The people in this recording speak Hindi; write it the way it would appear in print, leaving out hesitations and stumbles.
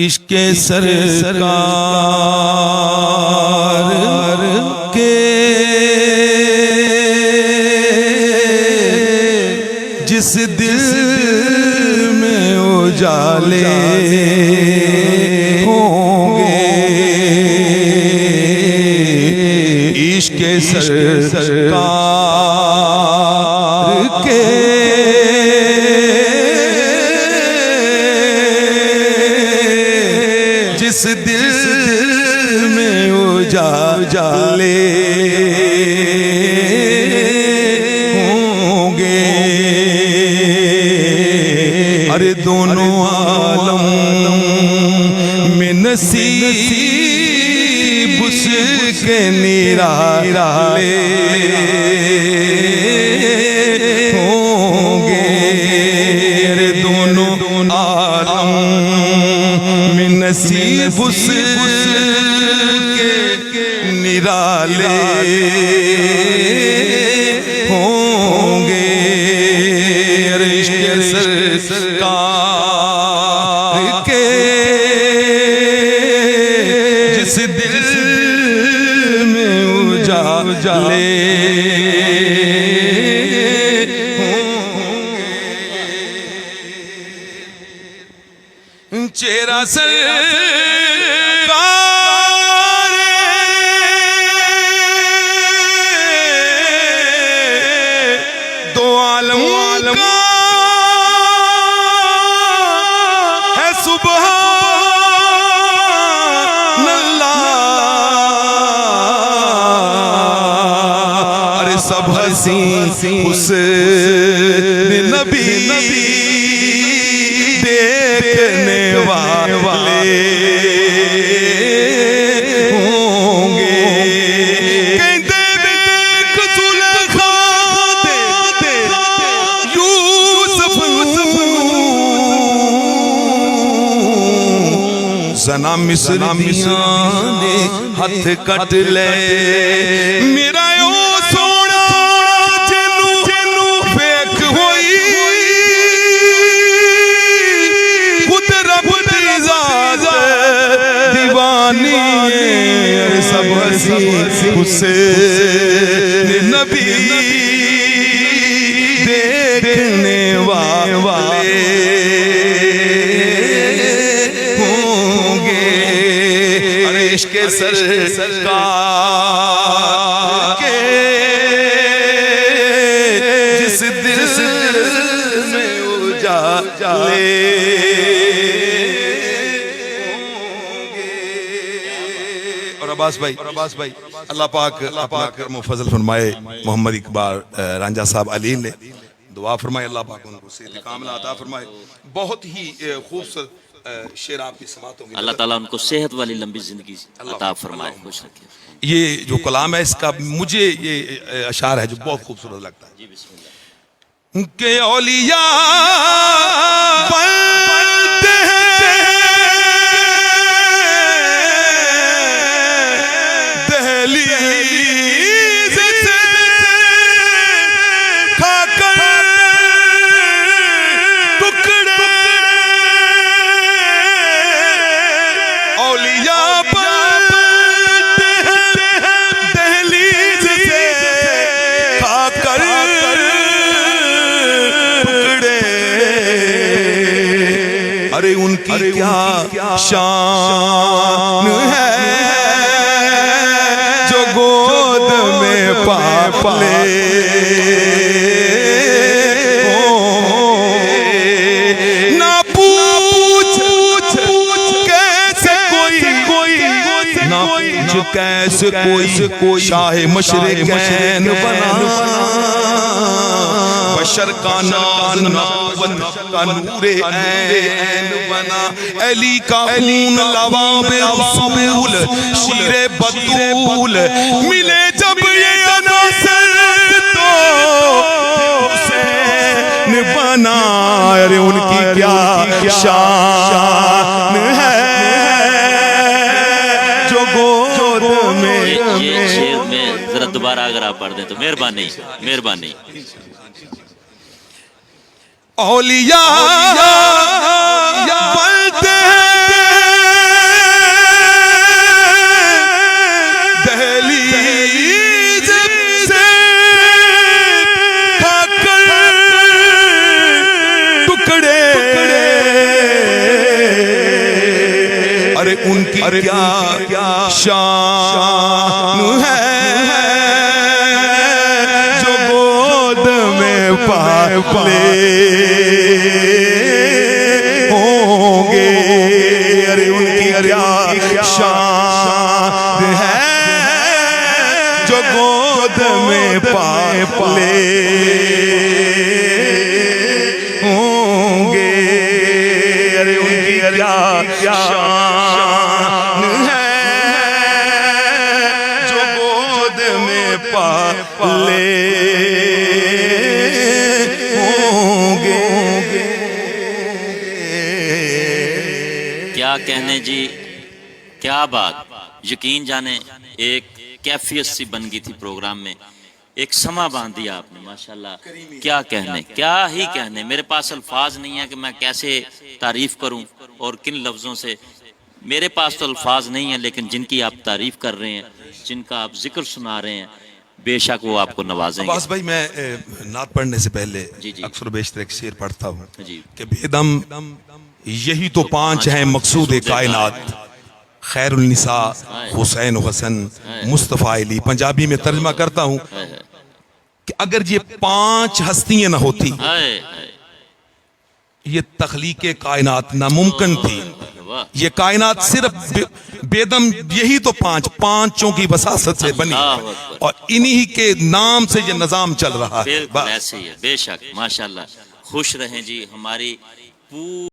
इश्क़े सरकार के जिस दिल में उजाले होंगे, इश्क़े सरकार के जिस दिल में उजाले होंगे, अरे दोनों आलम में नसीब उसके निराले होंगे, अरे दोनों आलम में नसीब उसके निराले होंगे, अरे इश्क़े सरकार के जिस दिल में उजाले होंगे। चेहरा सरकार दो आलम का है सुभान अल्लाह, अरे सब हसी हुस्न नबी देखने वाले होंगे, कहते देख सुलेखा यूसुफ जना मिस्रियां ने हथ कट ले, मेरा ओ सोना जेनू वेख होई दीवानी, सब हसी हुस्न नबी देखने वाले होंगे, अरे इश्क़े सरकार के जिस दिल में उजाले अब्बास भाई अल्लाह पाक करम फजल फरमाए। मोहम्मद इकबाल रांझा साहब अली ने दुआ फरमाए, अल्लाह पाक उनको सेहत कामिला अता फरमाए। बहुत ही खूबसूरत शेर आपकी समात होंगी, अल्लाह ताला उनको सेहत वाली लंबी जिंदगी अता फरमाए, खुश रखे। ये जो कलाम है इसका मुझे ये अशार है जो बहुत खूबसूरत लगता है कि औलिया बनते हैं दहलीज़ से खाकर टुकड़े, औलिया बनते हैं दहलीज़ से खाकर टुकड़े, अरे उनकी क्या शान है जो गोद में पाले ना पूछ कैसे कोई ना पूछ कैसे कोई शाहे मशरिक़ैन बना, बशर का नाज नबुव्वत का नूरे ऐन बना, अली का खून लवाबे रसूल शीरे बतूल मिले जब ये अनासर तो हुसैन बना, अरे उनकी क्या शान है जो गोद में। ये शेर में जरा दोबारा अगर आप पढ़ दें तो मेहरबानी। औलिया बनते दहलीज से खाकर टुकड़े, अरे उनकी क्या शान है जो गोद में पाले होंगे। अरे उनकी क्या शान है जो गोद में पाले होंगे। अरे उनकी क्या शान है जो गोद में पाले होंगे। क्या कहने जी, क्या बात। यकीन जाने एक कैफियत सी बन गई थी प्रोग्राम में, एक समा बांध दिया आपने माशाल्लाह। क्या कहने, क्या ही कहने, मेरे पास अल्फाज नहीं है कि मैं कैसे तारीफ करूं और किन लफ्ज़ों से। मेरे पास तो अल्फाज नहीं है, लेकिन जिनकी आप तारीफ कर रहे हैं, जिनका आप जिक्र सुना रहे हैं, बेशक वो आपको नवाजेंगे। अब्बास भाई, मैं नात पढ़ने से पहले जी जी अक्सर बेशतर एक शेर पढ़ता हूँ जी। कि बेदम यही तो पांच हैं मकसूद कायनात, खैरुल निसा, हुसैन हसन, मुस्तफ़ा अली। पंजाबी में तर्जमा करता हूँ कि अगर ये पांच हस्तियां न होती, ये तख्लीके कायनात नामुमकिन थी। ये कायनात सिर्फ बेदम यही तो पांचों की वसासत से बनी और इन्हीं के नाम से ये निजाम चल रहा है। बिल्कुल ऐसे ही है, बेशक माशाल्लाह। खुश रहें जी हमारी